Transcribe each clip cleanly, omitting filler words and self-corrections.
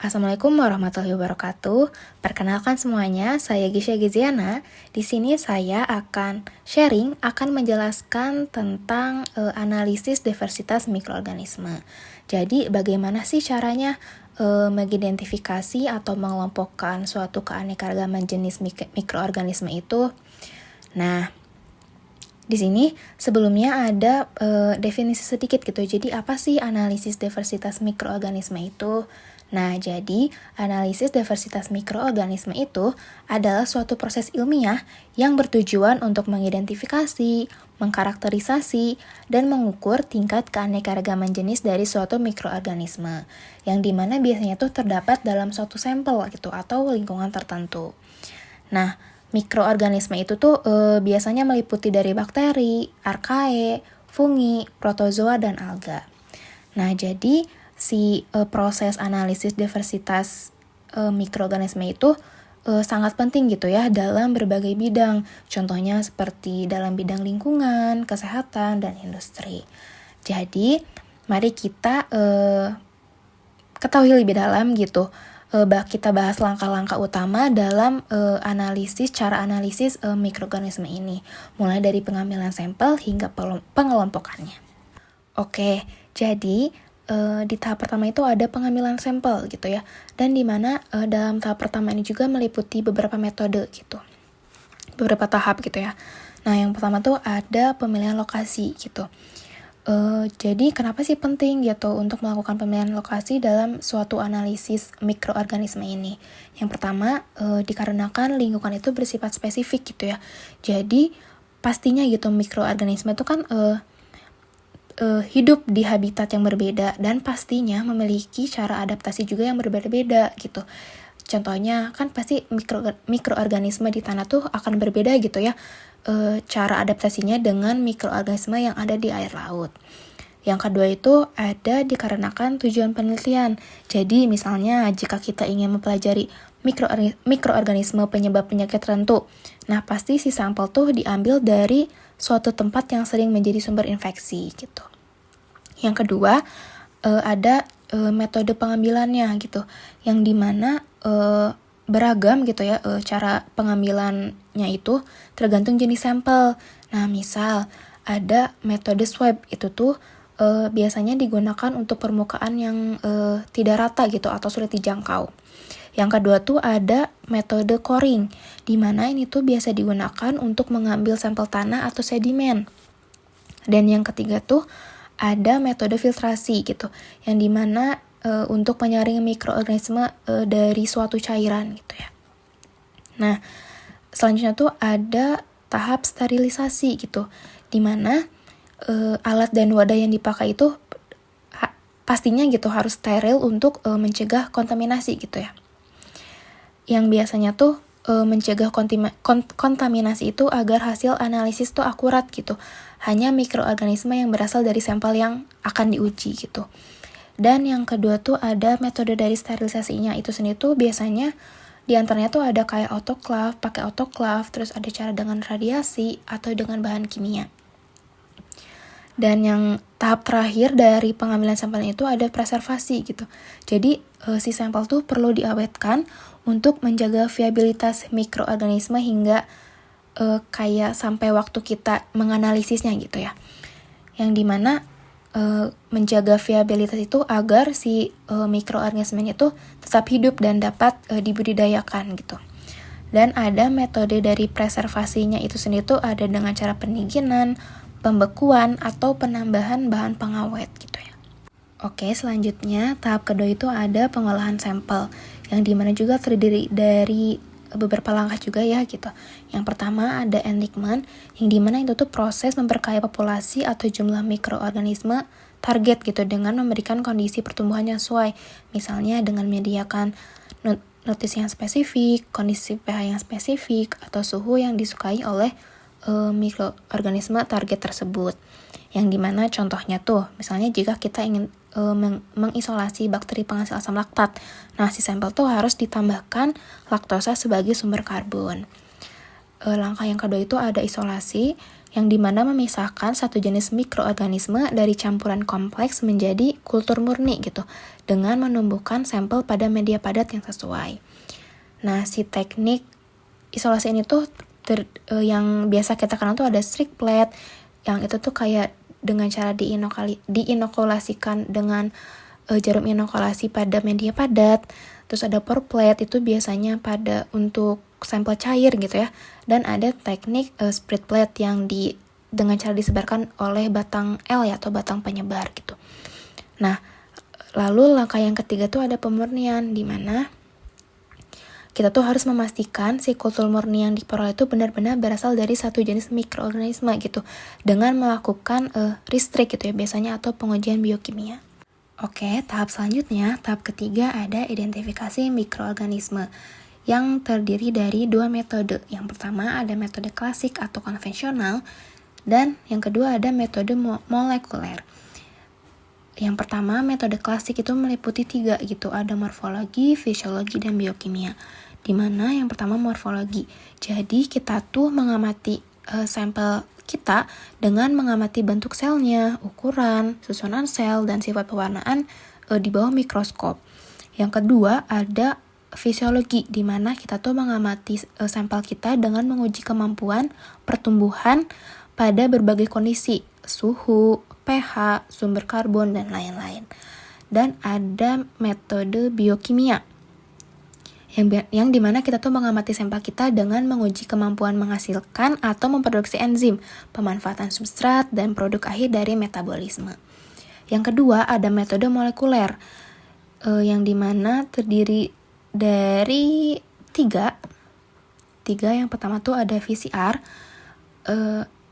Assalamualaikum warahmatullahi wabarakatuh. Perkenalkan semuanya, saya Gisha Giziana. Di sini saya akan menjelaskan tentang analisis diversitas mikroorganisme. Jadi, bagaimana sih caranya mengidentifikasi atau mengelompokkan suatu keanekaragaman jenis mikroorganisme itu? Nah, di sini sebelumnya ada definisi sedikit gitu. Jadi apa sih analisis diversitas mikroorganisme itu? Nah, jadi analisis diversitas mikroorganisme itu adalah suatu proses ilmiah yang bertujuan untuk mengidentifikasi, mengkarakterisasi, dan mengukur tingkat keanekaragaman jenis dari suatu mikroorganisme, yang dimana biasanya tuh terdapat dalam suatu sampel gitu atau lingkungan tertentu. Nah, mikroorganisme itu tuh biasanya meliputi dari bakteri, archaea, fungi, protozoa, dan alga. Nah, jadi si proses analisis diversitas mikroorganisme itu sangat penting gitu ya dalam berbagai bidang. Contohnya seperti dalam bidang lingkungan, kesehatan, dan industri. Jadi, mari kita ketahui lebih dalam gitu. Kita bahas langkah-langkah utama dalam cara analisis mikroorganisme ini, mulai dari pengambilan sampel hingga pengelompokannya. Oke, jadi di tahap pertama itu ada pengambilan sampel gitu ya, dan di mana dalam tahap pertama ini juga meliputi beberapa metode gitu, beberapa tahap gitu ya. Nah, yang pertama tuh ada pemilihan lokasi gitu. Jadi kenapa sih penting gitu untuk melakukan pemilihan lokasi dalam suatu analisis mikroorganisme ini? Yang pertama, dikarenakan lingkungan itu bersifat spesifik gitu ya. Jadi pastinya gitu mikroorganisme itu kan hidup di habitat yang berbeda dan pastinya memiliki cara adaptasi juga yang berbeda-beda gitu. Contohnya kan pasti mikroorganisme di tanah tuh akan berbeda gitu ya, cara adaptasinya dengan mikroorganisme yang ada di air laut. Yang kedua itu ada dikarenakan tujuan penelitian. Jadi misalnya jika kita ingin mempelajari mikroorganisme penyebab penyakit tertentu, nah pasti si sampel tuh diambil dari suatu tempat yang sering menjadi sumber infeksi gitu. Yang kedua ada metode pengambilannya gitu, yang dimana beragam gitu ya cara pengambilannya itu tergantung jenis sampel. Nah, misal ada metode swab, itu tuh biasanya digunakan untuk permukaan yang tidak rata gitu atau sulit dijangkau. Yang kedua tuh ada metode coring, di mana ini tuh biasa digunakan untuk mengambil sampel tanah atau sedimen. Dan yang ketiga tuh ada metode filtrasi gitu, yang dimana untuk menyaring mikroorganisme dari suatu cairan gitu ya. Nah, selanjutnya tuh ada tahap sterilisasi gitu, dimana alat dan wadah yang dipakai itu pastinya gitu harus steril untuk mencegah kontaminasi gitu ya. Yang biasanya tuh mencegah kontaminasi itu agar hasil analisis tuh akurat gitu. Hanya mikroorganisme yang berasal dari sampel yang akan diuji gitu. Dan yang kedua tuh ada metode dari sterilisasinya itu sendiri tuh biasanya diantaranya tuh ada kayak pakai autoclave, terus ada cara dengan radiasi atau dengan bahan kimia. Dan yang tahap terakhir dari pengambilan sampel itu ada preservasi gitu. Jadi si sampel tuh perlu diawetkan untuk menjaga viabilitas mikroorganisme hingga kayak sampai waktu kita menganalisisnya gitu ya. Yang dimana menjaga viabilitas itu agar si mikroorganisme itu tetap hidup dan dapat dibudidayakan gitu. Dan ada metode dari preservasinya itu sendiri tuh ada dengan cara pendinginan, pembekuan, atau penambahan bahan pengawet gitu ya. Oke, selanjutnya tahap kedua itu ada pengolahan sampel, yang dimana juga terdiri dari beberapa langkah juga ya gitu. Yang pertama ada enrichment, yang dimana itu tuh proses memperkaya populasi atau jumlah mikroorganisme target gitu dengan memberikan kondisi pertumbuhan yang sesuai, misalnya dengan menyediakan nutrisi yang spesifik, kondisi pH yang spesifik, atau suhu yang disukai oleh mikroorganisme target tersebut. Yang dimana contohnya tuh, misalnya jika kita ingin mengisolasi bakteri penghasil asam laktat, nah si sampel tuh harus ditambahkan laktosa sebagai sumber karbon. Langkah yang kedua itu ada isolasi, yang dimana memisahkan satu jenis mikroorganisme dari campuran kompleks menjadi kultur murni gitu, dengan menumbuhkan sampel pada media padat yang sesuai. Nah, si teknik isolasi ini tuh yang biasa kita kenal tuh ada strict plate, yang itu tuh kayak dengan cara diinokulasikan dengan jarum inokulasi pada media padat. Terus ada pour plate, itu biasanya pada untuk sampel cair gitu ya. Dan ada teknik spread plate yang dengan cara disebarkan oleh batang L ya, atau batang penyebar gitu. Nah, lalu langkah yang ketiga tuh ada pemurnian, di mana kita tuh harus memastikan si kultur murni yang diperoleh itu benar-benar berasal dari satu jenis mikroorganisme gitu, dengan melakukan restrict gitu ya biasanya, atau pengujian biokimia. Oke, tahap selanjutnya, tahap ketiga ada identifikasi mikroorganisme yang terdiri dari dua metode. Yang pertama ada metode klasik atau konvensional, dan yang kedua ada metode molekuler. Yang pertama, metode klasik itu meliputi 3 gitu, ada morfologi, fisiologi, dan biokimia. Dimana yang pertama morfologi. Jadi kita tuh mengamati sampel kita dengan mengamati bentuk selnya, ukuran, susunan sel, dan sifat pewarnaan di bawah mikroskop. Yang kedua ada fisiologi, di mana kita tuh mengamati sampel kita dengan menguji kemampuan pertumbuhan pada berbagai kondisi, suhu, pH, sumber karbon, dan lain-lain. Dan ada metode biokimia, yang dimana kita tuh mengamati sampel kita dengan menguji kemampuan menghasilkan atau memproduksi enzim, pemanfaatan substrat, dan produk akhir dari metabolisme. Yang kedua ada metode molekuler, yang dimana terdiri dari tiga. Yang pertama tuh ada VCR,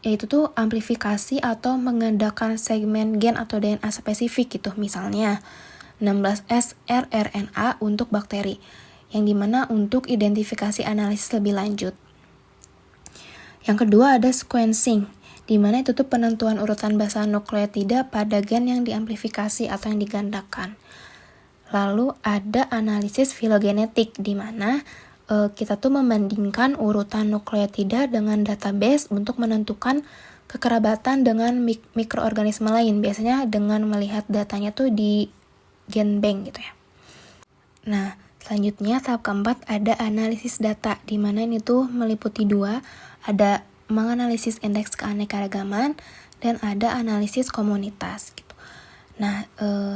yaitu tuh amplifikasi atau menggandakan segmen gen atau DNA spesifik gitu, misalnya 16S rRNA untuk bakteri, yang dimana untuk identifikasi analisis lebih lanjut. Yang kedua ada sequencing, dimana itu tuh penentuan urutan basa nukleotida pada gen yang diamplifikasi atau yang digandakan. Lalu ada analisis filogenetik, dimana kita tuh membandingkan urutan nukleotida dengan database untuk menentukan kekerabatan dengan mikroorganisme lain, biasanya dengan melihat datanya tuh di genbank gitu ya. Nah, selanjutnya tahap keempat ada analisis data, di mana ini tuh meliputi 2, ada menganalisis indeks keanekaragaman dan ada analisis komunitas gitu. Nah,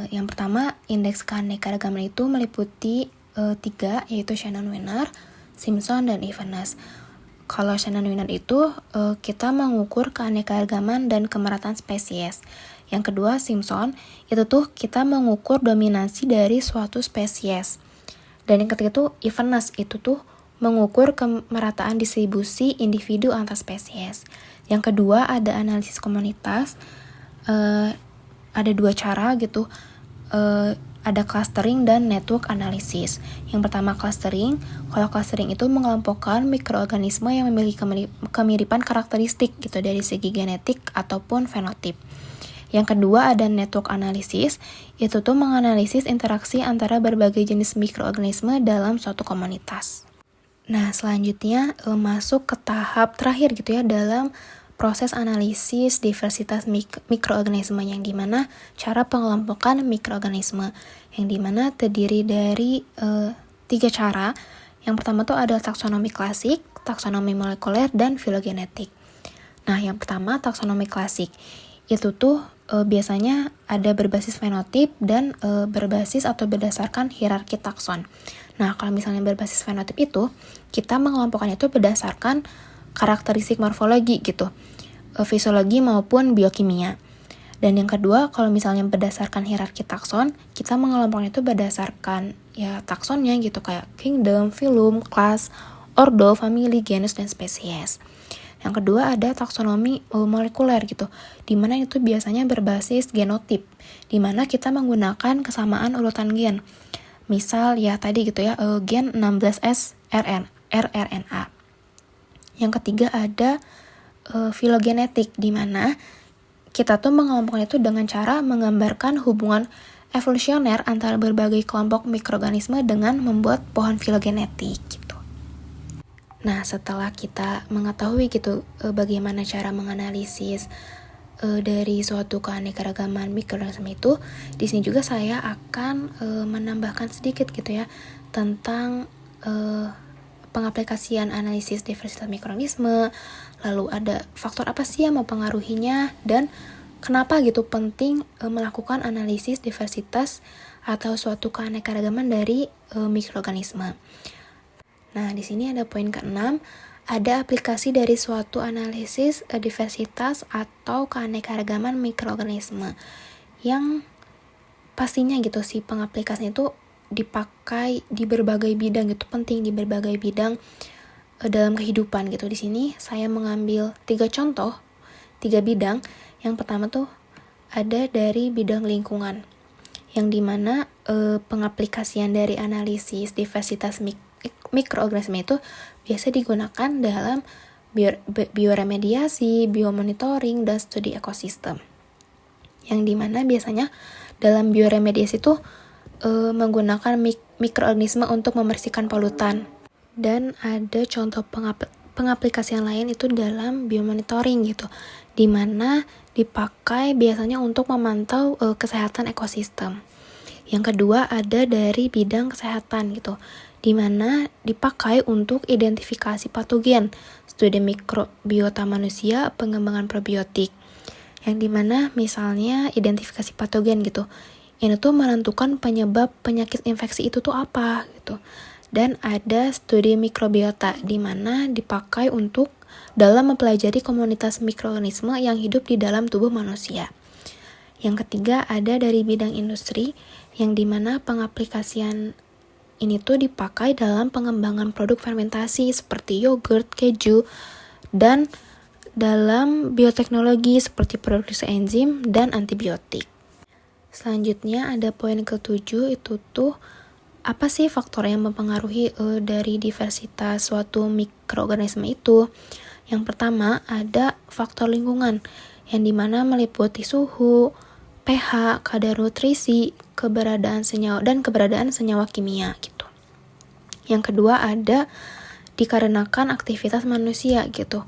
yang pertama indeks keanekaragaman itu meliputi 3, yaitu Shannon-Wiener, Simpson, dan Evans. Kalau Shannon-Wiener itu kita mengukur keanekaragaman dan kemerataan spesies. Yang kedua Simpson, itu tuh kita mengukur dominasi dari suatu spesies. Dan yang ketiga tuh Evans, itu tuh mengukur kemerataan distribusi individu antar spesies. Yang kedua ada analisis komunitas, ada 2 cara gitu, ada clustering dan network analysis. Yang pertama clustering, kalau clustering itu mengelompokkan mikroorganisme yang memiliki kemiripan karakteristik gitu dari segi genetik ataupun fenotip. Yang kedua ada network analysis, itu tuh menganalisis interaksi antara berbagai jenis mikroorganisme dalam suatu komunitas. Nah, selanjutnya masuk ke tahap terakhir gitu ya dalam proses analisis diversitas mikroorganisme, yang dimana cara pengelompokan mikroorganisme, yang dimana terdiri dari 3 cara. Yang pertama tuh ada taksonomi klasik, taksonomi molekuler, dan filogenetik. Nah, yang pertama taksonomi klasik, itu tuh biasanya ada berbasis fenotip dan berbasis atau berdasarkan hierarki takson. Nah, kalau misalnya berbasis fenotip itu, kita mengelompokkannya itu berdasarkan karakteristik morfologi gitu, fisiologi maupun biokimia. Dan yang kedua, kalau misalnya berdasarkan hierarki takson, kita mengelompoknya itu berdasarkan ya taksonnya gitu, kayak kingdom, phylum, class, ordo, family, genus, dan spesies. Yang kedua ada taksonomi molekuler gitu, dimana itu biasanya berbasis genotip, dimana kita menggunakan kesamaan urutan gen. Misal ya tadi gitu ya, gen 16S rRNA. Yang ketiga ada filogenetik, dimana kita tuh mengelompoknya itu dengan cara menggambarkan hubungan evolusioner antara berbagai kelompok mikroorganisme dengan membuat pohon filogenetik gitu. Nah, setelah kita mengetahui gitu bagaimana cara menganalisis dari suatu keanekaragaman mikroorganisme itu, di sini juga saya akan menambahkan sedikit gitu ya tentang pengaplikasian analisis diversitas mikroorganisme, lalu ada faktor apa sih yang mempengaruhinya, dan kenapa gitu penting melakukan analisis diversitas atau suatu keanekaragaman dari mikroorganisme. Nah, di sini ada poin ke-6, ada aplikasi dari suatu analisis diversitas atau keanekaragaman mikroorganisme yang pastinya gitu sih pengaplikasinya itu dipakai di berbagai bidang gitu, penting di berbagai bidang dalam kehidupan gitu. Di sini saya mengambil 3 contoh, 3 bidang. Yang pertama tuh ada dari bidang lingkungan, yang dimana pengaplikasian dari analisis diversitas mikroorganisme itu biasa digunakan dalam bioremediasi, biomonitoring, dan studi ekosistem. Yang dimana biasanya dalam bioremediasi itu menggunakan mikroorganisme untuk membersihkan polutan. Dan ada contoh pengaplikasian lain itu dalam biomonitoring gitu, dimana dipakai biasanya untuk memantau kesehatan ekosistem. Yang kedua ada dari bidang kesehatan gitu, dimana dipakai untuk identifikasi patogen, studi mikrobiota manusia, pengembangan probiotik. Yang dimana misalnya identifikasi patogen gitu, ini tuh menentukan penyebab penyakit infeksi itu tuh apa gitu. Dan ada studi mikrobiota, dimana dipakai untuk dalam mempelajari komunitas mikroorganisme yang hidup di dalam tubuh manusia. Yang ketiga ada dari bidang industri, yang dimana pengaplikasian ini tuh dipakai dalam pengembangan produk fermentasi seperti yogurt, keju, dan dalam bioteknologi seperti produksi enzim dan antibiotik. Selanjutnya ada poin ke-7, itu tuh apa sih faktor yang mempengaruhi dari diversitas suatu mikroorganisme itu. Yang pertama ada faktor lingkungan, yang dimana meliputi suhu, pH, kadar nutrisi, keberadaan senyawa kimia gitu. Yang kedua ada dikarenakan aktivitas manusia gitu,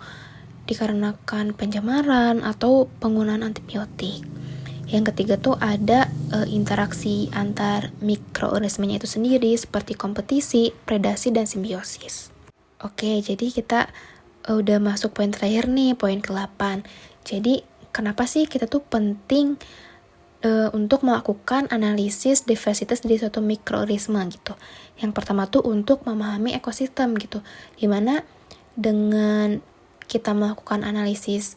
dikarenakan pencemaran atau penggunaan antibiotik. Yang ketiga tuh ada interaksi antar mikroorganismenya itu sendiri seperti kompetisi, predasi, dan simbiosis. Oke, jadi kita udah masuk poin terakhir nih, poin ke-8. Jadi kenapa sih kita tuh penting untuk melakukan analisis diversitas dari suatu mikroorganisme gitu. Yang pertama tuh untuk memahami ekosistem gitu, dimana dengan kita melakukan analisis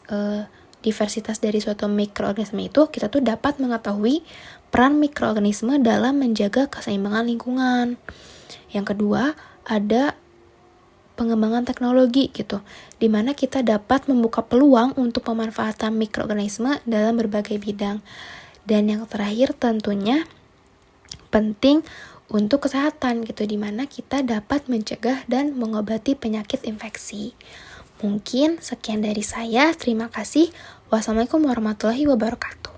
diversitas dari suatu mikroorganisme itu, kita tuh dapat mengetahui peran mikroorganisme dalam menjaga keseimbangan lingkungan. Yang kedua ada pengembangan teknologi gitu, dimana kita dapat membuka peluang untuk pemanfaatan mikroorganisme dalam berbagai bidang. Dan yang terakhir tentunya penting untuk kesehatan gitu, dimana kita dapat mencegah dan mengobati penyakit infeksi. Mungkin sekian dari saya, terima kasih. Wassalamualaikum warahmatullahi wabarakatuh.